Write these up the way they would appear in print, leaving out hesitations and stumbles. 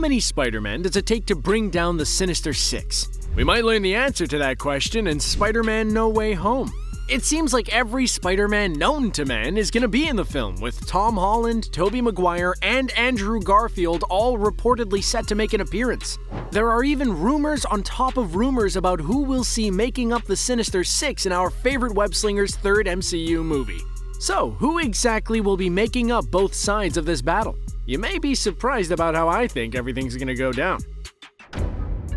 many Spider-Men does it take to bring down the Sinister Six? We might learn the answer to that question in Spider-Man No Way Home. It seems like every Spider-Man known to man is gonna be in the film, with Tom Holland, Tobey Maguire, and Andrew Garfield all reportedly set to make an appearance. There are even rumors on top of rumors about who we'll see making up the Sinister Six in our favorite web-slinger's third MCU movie. So, who exactly will be making up both sides of this battle? You may be surprised about how I think everything's gonna go down.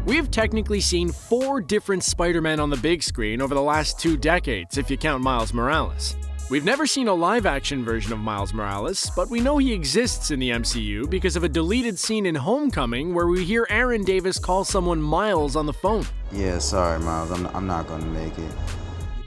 We've technically seen 4 different Spider-Men on the big screen over the last 2 decades, if you count Miles Morales. We've never seen a live-action version of Miles Morales, but we know he exists in the MCU because of a deleted scene in Homecoming where we hear Aaron Davis call someone Miles on the phone. Yeah, sorry, Miles, I'm not gonna make it.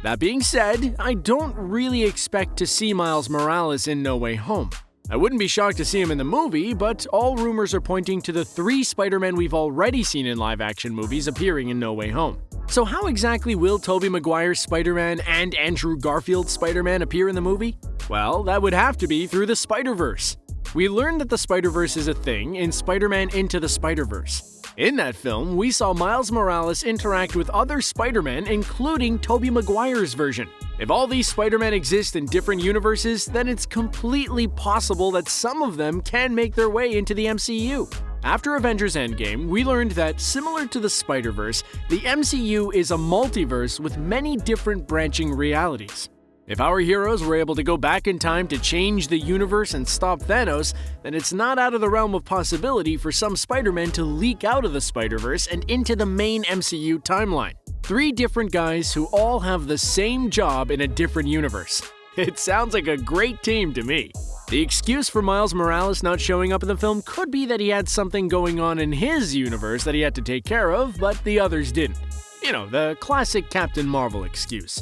That being said, I don't really expect to see Miles Morales in No Way Home. I wouldn't be shocked to see him in the movie, but all rumors are pointing to the 3 Spider-Men we've already seen in live-action movies appearing in No Way Home. So how exactly will Tobey Maguire's Spider-Man and Andrew Garfield's Spider-Man appear in the movie? Well, that would have to be through the Spider-Verse. We learned that the Spider-Verse is a thing in Spider-Man Into the Spider-Verse. In that film, we saw Miles Morales interact with other Spider-Men, including Tobey Maguire's version. If all these Spider-Men exist in different universes, then it's completely possible that some of them can make their way into the MCU. After Avengers Endgame, we learned that, similar to the Spider-Verse, the MCU is a multiverse with many different branching realities. If our heroes were able to go back in time to change the universe and stop Thanos, then it's not out of the realm of possibility for some Spider-Men to leak out of the Spider-Verse and into the main MCU timeline. 3 different guys who all have the same job in a different universe. It sounds like a great team to me. The excuse for Miles Morales not showing up in the film could be that he had something going on in his universe that he had to take care of, but the others didn't. You know, the classic Captain Marvel excuse.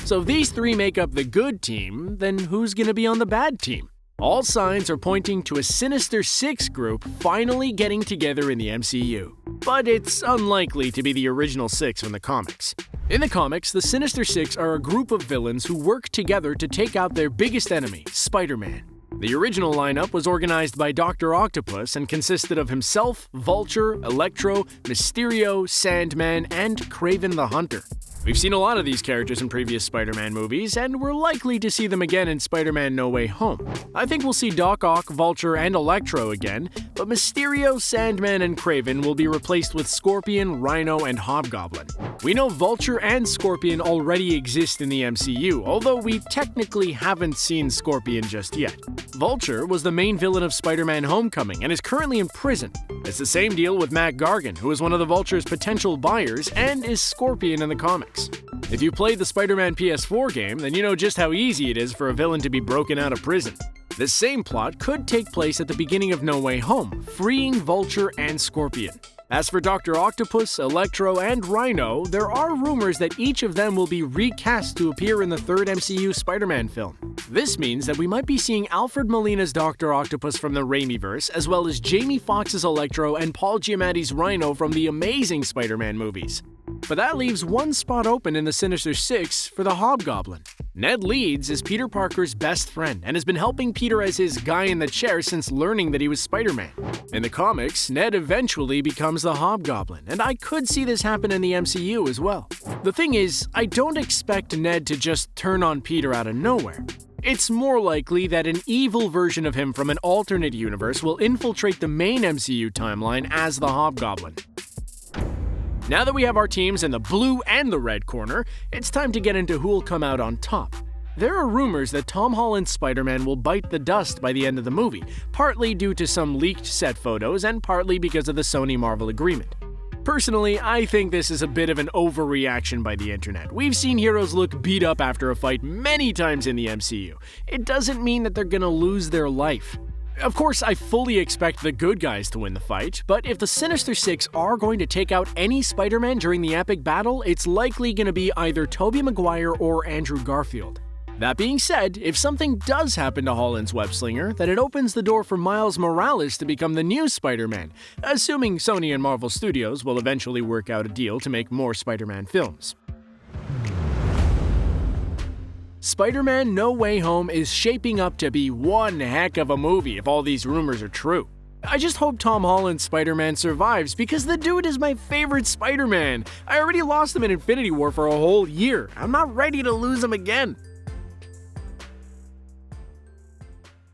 So if these 3 make up the good team, then who's gonna be on the bad team? All signs are pointing to a Sinister Six group finally getting together in the MCU. But it's unlikely to be the original 6 from the comics. In the comics, the Sinister Six are a group of villains who work together to take out their biggest enemy, Spider-Man. The original lineup was organized by Doctor Octopus and consisted of himself, Vulture, Electro, Mysterio, Sandman, and Kraven the Hunter. We've seen a lot of these characters in previous Spider-Man movies, and we're likely to see them again in Spider-Man No Way Home. I think we'll see Doc Ock, Vulture, and Electro again, but Mysterio, Sandman, and Kraven will be replaced with Scorpion, Rhino, and Hobgoblin. We know Vulture and Scorpion already exist in the MCU, although we technically haven't seen Scorpion just yet. Vulture was the main villain of Spider-Man Homecoming and is currently in prison. It's the same deal with Matt Gargan, who is one of the Vulture's potential buyers and is Scorpion in the comics. If you played the Spider-Man PS4 game, then you know just how easy it is for a villain to be broken out of prison. This same plot could take place at the beginning of No Way Home, freeing Vulture and Scorpion. As for Doctor Octopus, Electro, and Rhino, there are rumors that each of them will be recast to appear in the 3rd MCU Spider-Man film. This means that we might be seeing Alfred Molina's Doctor Octopus from the Raimiverse, as well as Jamie Foxx's Electro and Paul Giamatti's Rhino from the Amazing Spider-Man movies. But that leaves one spot open in the Sinister Six for the Hobgoblin. Ned Leeds is Peter Parker's best friend and has been helping Peter as his guy in the chair since learning that he was Spider-Man. In the comics, Ned eventually becomes the Hobgoblin, and I could see this happen in the MCU as well. The thing is, I don't expect Ned to just turn on Peter out of nowhere. It's more likely that an evil version of him from an alternate universe will infiltrate the main MCU timeline as the Hobgoblin. Now that we have our teams in the blue and the red corner, it's time to get into who'll come out on top. There are rumors that Tom Holland's Spider-Man will bite the dust by the end of the movie, partly due to some leaked set photos and partly because of the Sony-Marvel agreement. Personally, I think this is a bit of an overreaction by the internet. We've seen heroes look beat up after a fight many times in the MCU. It doesn't mean that they're gonna lose their life. Of course, I fully expect the good guys to win the fight, but if the Sinister Six are going to take out any Spider-Man during the epic battle, it's likely going to be either Tobey Maguire or Andrew Garfield. That being said, if something does happen to Holland's web-slinger, then it opens the door for Miles Morales to become the new Spider-Man, assuming Sony and Marvel Studios will eventually work out a deal to make more Spider-Man films. Spider-Man No Way Home is shaping up to be one heck of a movie if all these rumors are true. I just hope Tom Holland's Spider-Man survives because the dude is my favorite Spider-Man. I already lost him in Infinity War for a whole year. I'm not ready to lose him again.